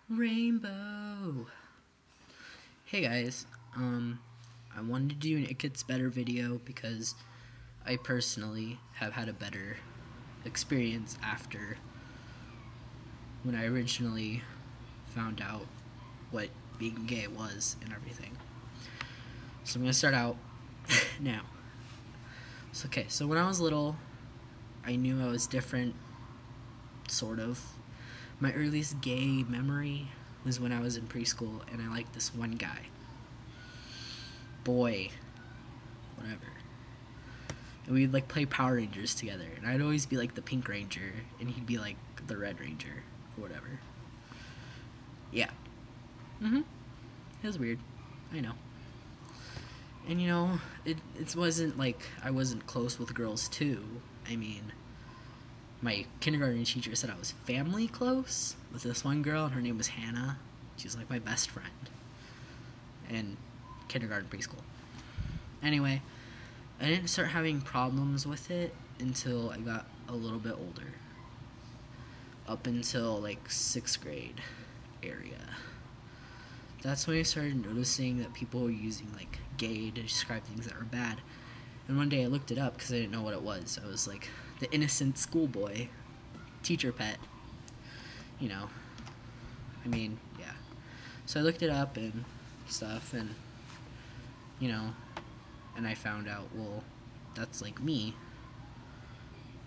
Rainbow. Hey guys, I wanted to do an It Gets Better video because I personally have had a better experience after when I originally found out what being gay was and everything. So I'm gonna start out now. So when I was little, I knew I was different, sort of. My earliest gay memory was when I was in preschool and I liked this one guy. Boy, whatever. And we'd like play Power Rangers together, and I'd always be like the Pink Ranger and he'd be like the Red Ranger or whatever. Yeah. It was weird. I know. And it wasn't like I wasn't close with girls too. I mean, my kindergarten teacher said I was family close with this one girl, and her name was Hannah. She was like my best friend in kindergarten, preschool. Anyway, I didn't start having problems with it until I got a little bit older. Up until like 6th grade area. That's when I started noticing that people were using like gay to describe things that were bad. And one day I looked it up because I didn't know what it was. I was like the innocent schoolboy, teacher pet. Yeah. So I looked it up and stuff, and and I found out, well, that's like me.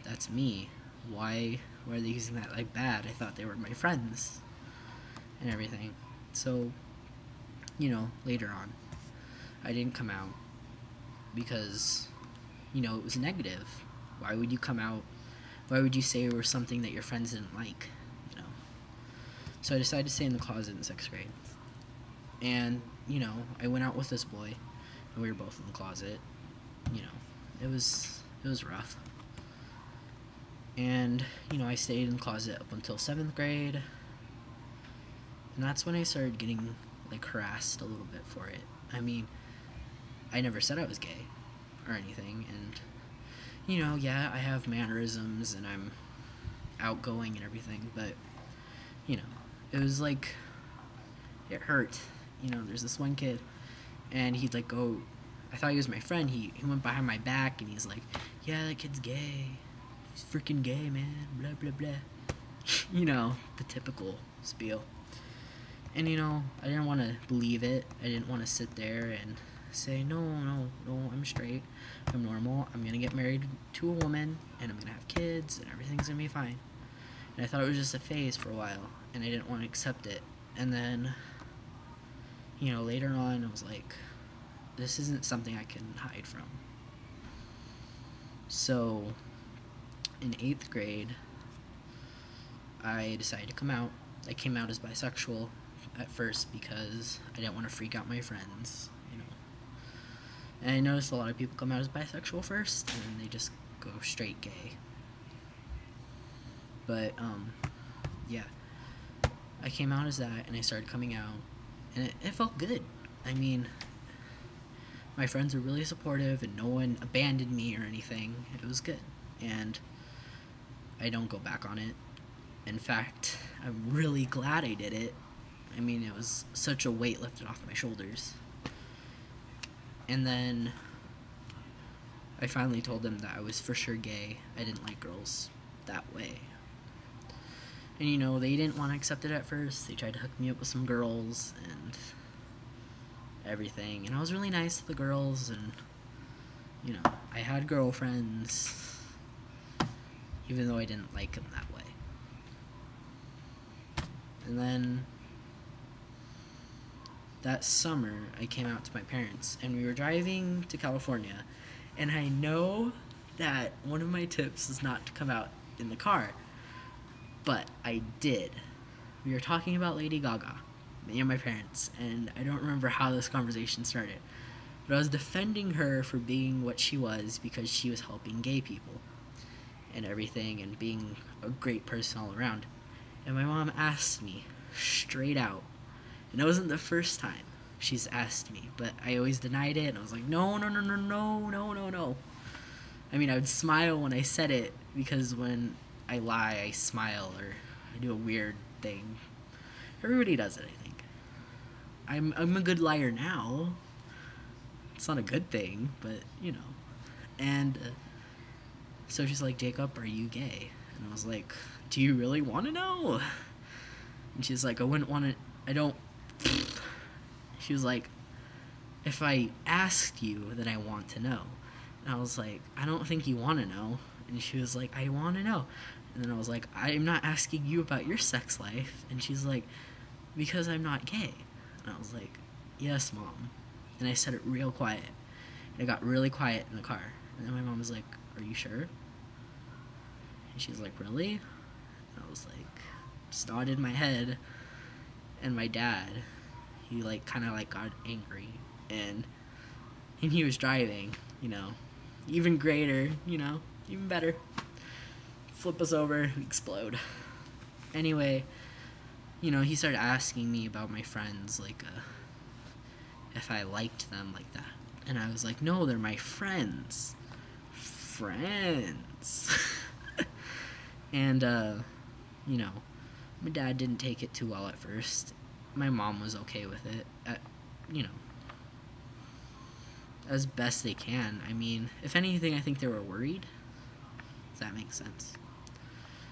That's me. Why are they using that like bad? I thought they were my friends and everything. So, later on, I didn't come out because, it was negative. Why would you come out? Why would you say it was something that your friends didn't like? So I decided to stay in the closet in 6th grade. And, I went out with this boy, and we were both in the closet. It was rough. And, I stayed in the closet up until 7th grade. And that's when I started getting, like, harassed a little bit for it. I mean, I never said I was gay or anything. And, yeah, I have mannerisms and I'm outgoing and everything. But, it was like, it hurt. There's this one kid, and he'd, like, go... I thought he was my friend. He went behind my back, and he's like, yeah, that kid's gay. He's freaking gay, man. Blah, blah, blah. The typical spiel. And, I didn't want to believe it. I didn't want to sit there and say, no, I'm straight. I'm normal. I'm going to get married to a woman, and I'm going to have kids, and everything's going to be fine. And I thought it was just a phase for a while, and I didn't want to accept it. And then, later on, I was like, this isn't something I can hide from. So, in 8th grade, I decided to come out. I came out as bisexual at first because I didn't want to freak out my friends, And I noticed a lot of people come out as bisexual first, and then they just go straight gay. But, yeah. I came out as that, and I started coming out, and it felt good. I mean, my friends were really supportive, and no one abandoned me or anything. It was good, and I don't go back on it. In fact, I'm really glad I did it. I mean, it was such a weight lifted off my shoulders. And then I finally told them that I was for sure gay. I didn't like girls that way. And they didn't want to accept it at first. They tried to hook me up with some girls and everything. And I was really nice to the girls, and I had girlfriends, even though I didn't like them that way. And then that summer, I came out to my parents, and we were driving to California, and I know that one of my tips is not to come out in the car, but I did. We were talking about Lady Gaga, me and my parents, and I don't remember how this conversation started, but I was defending her for being what she was because she was helping gay people and everything and being a great person all around. And my mom asked me straight out, and it wasn't the first time she's asked me, but I always denied it, and I was like, no. I mean, I would smile when I said it, because when I lie, I smile, or I do a weird thing. Everybody does it, I think. I'm a good liar now. It's not a good thing, but you know. And so she's like, Jacob, are you gay? And I was like, do you really want to know? And she's like, I wouldn't want to. I don't. She was like, if I asked you, then I want to know. And I was like, I don't think you want to know. And she was like, I want to know. And then I was like, I'm not asking you about your sex life. And she's like, because I'm not gay. And I was like, yes, Mom. And I said it real quiet. And it got really quiet in the car. And then my mom was like, are you sure? And she's like, really? And I was like, just nodded my head. And my dad, he like kind of like got angry. And he was driving, you know, even greater, you know, even better. Flip us over, explode. Anyway, you know, he started asking me about my friends, like, if I liked them like that. And I was like, no, they're my friends. Friends. And, you know, my dad didn't take it too well at first. My mom was okay with it, you know, as best they can. I mean, if anything, I think they were worried. Does that make sense?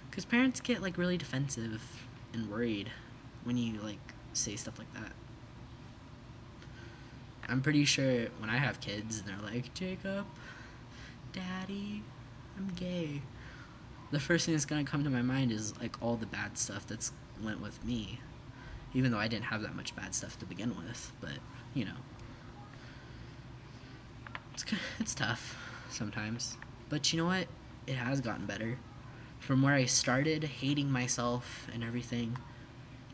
Because parents get, like, really defensive and worried when you, like, say stuff like that. I'm pretty sure when I have kids and they're like, Jacob, Daddy, I'm gay, the first thing that's gonna come to my mind is, like, all the bad stuff that's went with me. Even though I didn't have that much bad stuff to begin with. But, you know. It's tough sometimes. But you know what? It has gotten better. From where I started hating myself and everything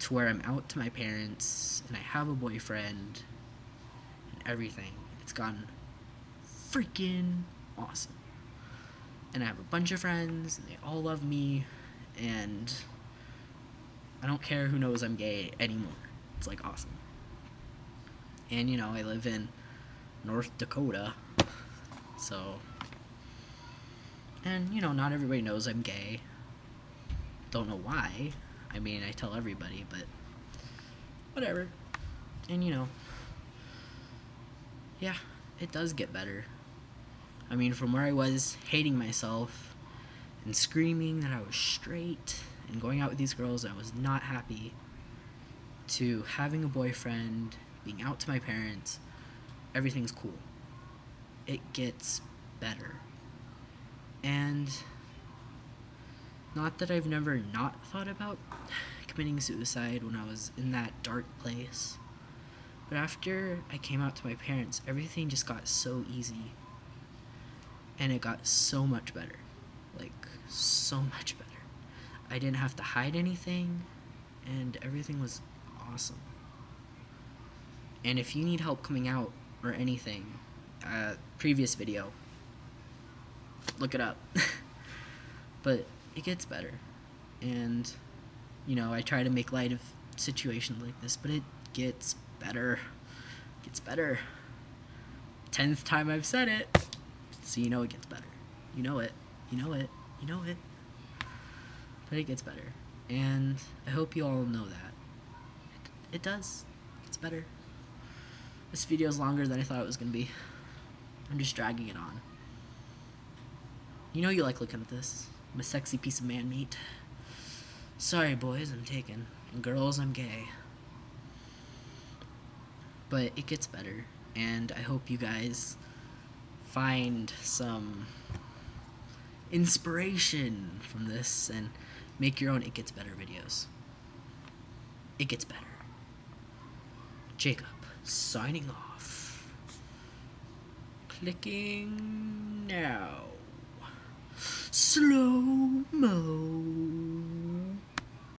to where I'm out to my parents and I have a boyfriend and everything. It's gotten freaking awesome. And I have a bunch of friends and they all love me and I don't care who knows I'm gay anymore. It's like awesome. And you know, I live in North Dakota. So, and you know, not everybody knows I'm gay. Don't know why. I mean, I tell everybody, but whatever. And you know, yeah, it does get better. I mean, from where I was hating myself and screaming that I was straight and going out with these girls I was not happy, to having a boyfriend, being out to my parents, everything's cool. It gets better. And not that I've never not thought about committing suicide when I was in that dark place, but after I came out to my parents, everything just got so easy. And it got so much better. Like, so much better. I didn't have to hide anything, and everything was awesome. And if you need help coming out or anything, previous video, look it up. But it gets better. And, you know, I try to make light of situations like this, but it gets better. It gets better. 10th time I've said it. So you know it gets better. You know it. You know it. You know it. But it gets better. And I hope you all know that. It does. It gets better. This video is longer than I thought it was going to be. I'm just dragging it on. You know you like looking at this. I'm a sexy piece of man meat. Sorry, boys, I'm taken. And girls, I'm gay. But it gets better. And I hope you guys find some inspiration from this and make your own It Gets Better videos. It gets better. Jacob, signing off. Clicking now. Slow-mo.